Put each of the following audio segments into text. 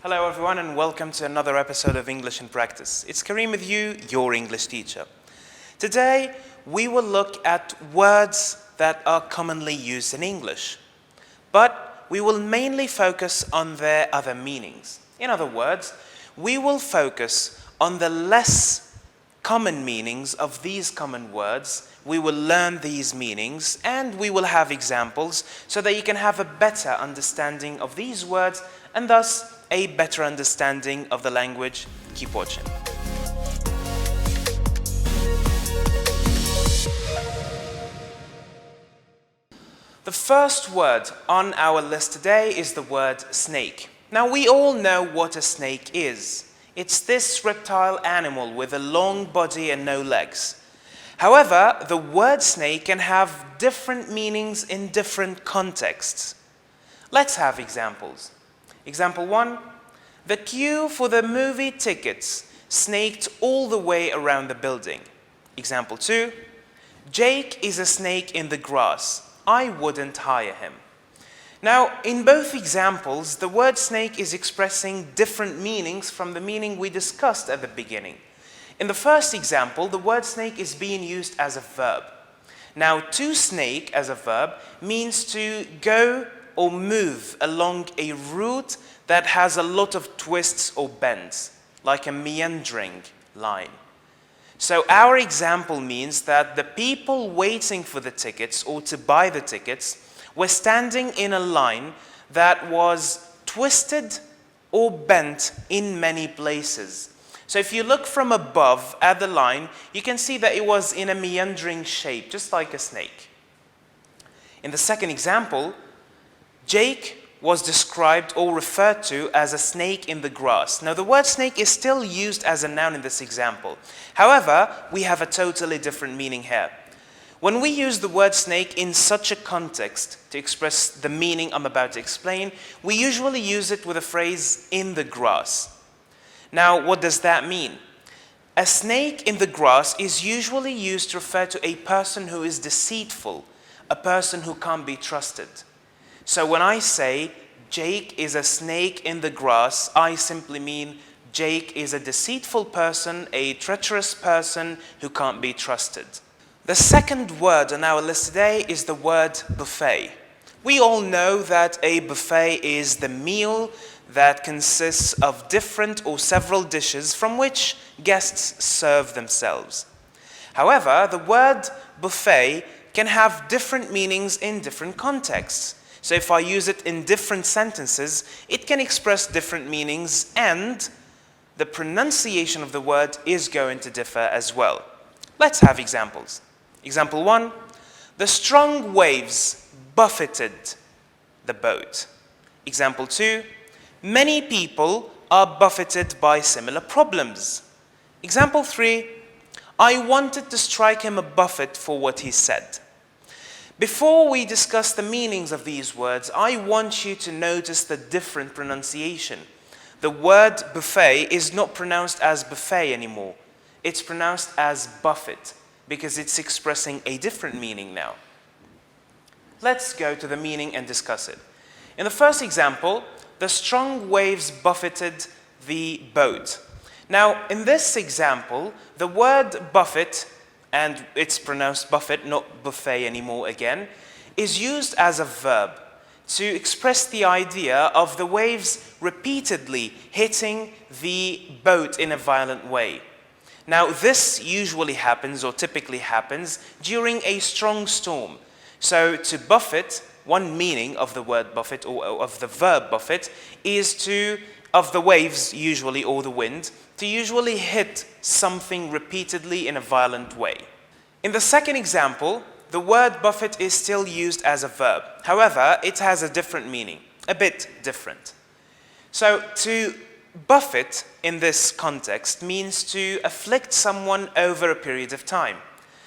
Hello everyone and welcome to another episode of English in Practice. It's Kareem with you, your English teacher. Today we will look at words that are commonly used in English, but we will mainly focus on their other meanings. In other words, we will focus on the less common meanings of these common words. We will learn these meanings and we will have examples so that you can have a better understanding of these words and thus a better understanding of the language. Keep watching. The first word on our list today is the word snake. Now we all know what a snake is. It's this reptile animal with a long body and no legs. However, the word snake can have different meanings in different contexts. Let's have examples. Example 1, the queue for the movie tickets snaked all the way around the building. Example 2, Jake is a snake in the grass. I wouldn't hire him. Now, in both examples, the word snake is expressing different meanings from the meaning we discussed at the beginning. In the first example, the word snake is being used as a verb. Now, to snake as a verb means to go or move along a route that has a lot of twists or bends, like a meandering line. So our example means that the people waiting for the tickets or to buy the tickets were standing in a line that was twisted or bent in many places. So if you look from above at the line, you can see that it was in a meandering shape, just like a snake. In the second example, Jake was described or referred to as a snake in the grass. Now the word snake is still used as a noun in this example. However, we have a totally different meaning here. When we use the word snake in such a context to express the meaning I'm about to explain, we usually use it with the phrase in the grass. Now, what does that mean? A snake in the grass is usually used to refer to a person who is deceitful, a person who can't be trusted. So when I say Jake is a snake in the grass, I simply mean Jake is a deceitful person, a treacherous person who can't be trusted. The second word on our list today is the word buffet. We all know that a buffet is the meal that consists of different or several dishes from which guests serve themselves. However, the word buffet can have different meanings in different contexts. So if I use it in different sentences, it can express different meanings and the pronunciation of the word is going to differ as well. Let's have examples. Example 1, the strong waves buffeted the boat. Example 2, many people are buffeted by similar problems. Example 3, I wanted to strike him a buffet for what he said. Before we discuss the meanings of these words, I want you to notice the different pronunciation. The word buffet is not pronounced as buffet anymore. It's pronounced as buffet because it's expressing a different meaning now. Let's go to the meaning and discuss it. In the first example, the strong waves buffeted the boat. Now, in this example, the word buffet, and it's pronounced buffet, not buffet anymore again, is used as a verb to express the idea of the waves repeatedly hitting the boat in a violent way. Now, this usually happens or typically happens during a strong storm. So to buffet, one meaning of the word buffet or of the verb buffet is of the waves usually or the wind, to usually hit something repeatedly in a violent way. In the second example, the word buffet is still used as a verb. However, it has a different meaning, a bit different. So to buffet in this context means to afflict someone over a period of time.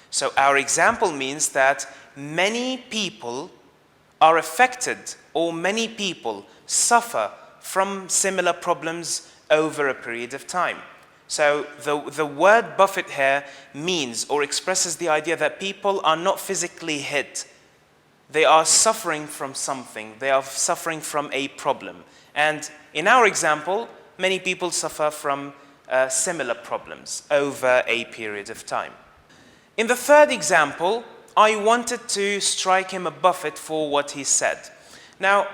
So our example means that many people are affected or many people suffer from similar problems over a period of time. So the word buffet here means or expresses the idea that people are not physically hit They are suffering from something. They are suffering from a problem. And in our example, many people suffer from similar problems over a period of time. In the third example, I wanted to strike him a buffet for what he said. Now,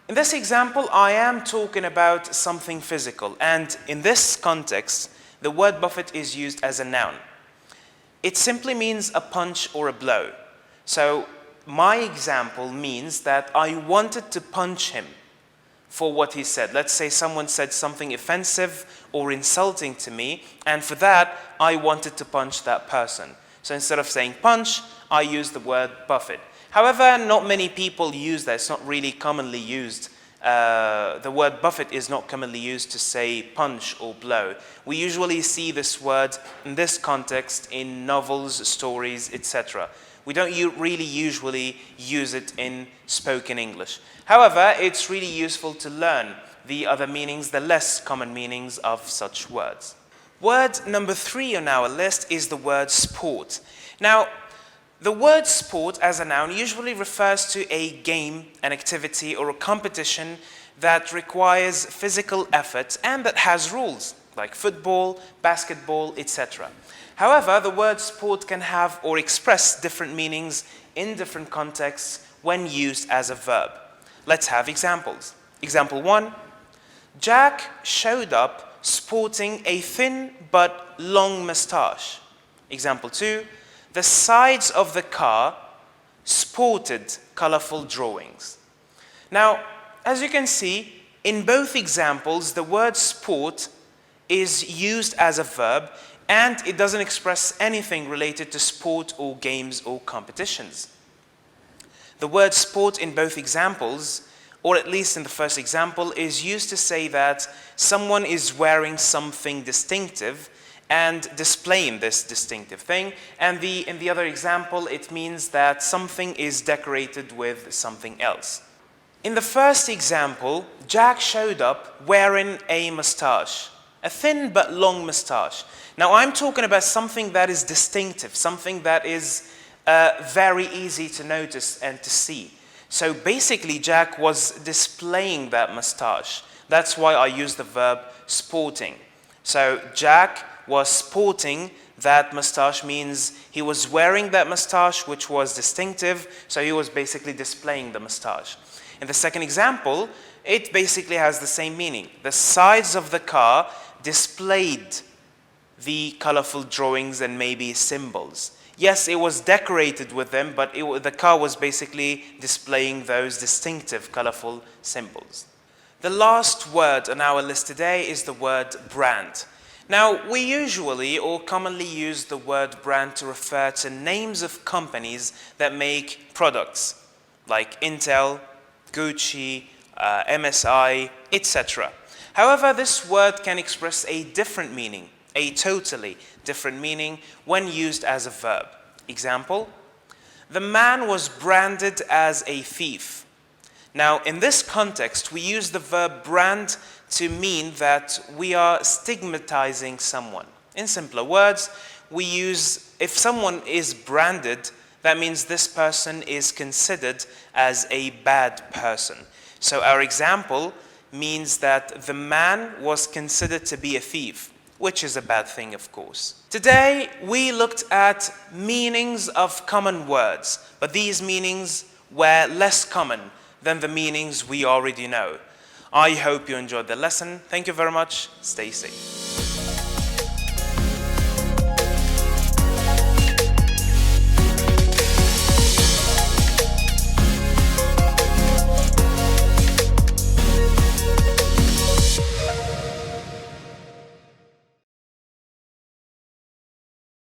in this example, I am talking about something physical. And in this context, the word buffet is used as a noun. It simply means a punch or a blow. So my example means that I wanted to punch him for what he said. Let's say someone said something offensive or insulting to me, and for that, I wanted to punch that person. So instead of saying punch, I use the word buffet. However, not many people use that. It's not really commonly used. The word buffet is not commonly used to say punch or blow. We usually see this word in this context in novels, stories, etc. We don't really usually use it in spoken English. However, it's really useful to learn the other meanings, the less common meanings of such words. Word number 3 on our list is the word sport. Now, the word sport as a noun usually refers to a game, an activity, or a competition that requires physical effort and that has rules, like football, basketball, etc. However, the word sport can have or express different meanings in different contexts when used as a verb. Let's have examples. Example 1, Jack showed up sporting a thin but long mustache. Example 2, the sides of the car sported colorful drawings. Now, as you can see, in both examples, the word sport is used as a verb and it doesn't express anything related to sport or games or competitions. The word sport in both examples, or at least in the first example, is used to say that someone is wearing something distinctive and displaying this distinctive thing. And in the other example, it means that something is decorated with something else. In the first example, Jack showed up wearing a mustache, a thin but long mustache. Now, I'm talking about something that is distinctive, something that is very easy to notice and to see. So basically, Jack was displaying that mustache. That's why I use the verb sporting. So Jack was sporting that mustache means he was wearing that mustache, which was distinctive, so he was basically displaying the mustache. In the second example, it basically has the same meaning. The sides of the car displayed the colorful drawings and maybe symbols. Yes, it was decorated with them, but the car was basically displaying those distinctive colorful symbols. The last word on our list today is the word brand. Now, we usually or commonly use the word brand to refer to names of companies that make products like Intel, Gucci, MSI, etc. However, this word can express a different meaning, a totally different meaning when used as a verb. Example, the man was branded as a thief. Now, in this context, we use the verb brand to mean that we are stigmatizing someone. In simpler words, we use, if someone is branded, that means this person is considered as a bad person. So our example means that the man was considered to be a thief, which is a bad thing, of course. Today, we looked at meanings of common words, but these meanings were less common than the meanings we already know. I hope you enjoyed the lesson. Thank you very much. Stay safe.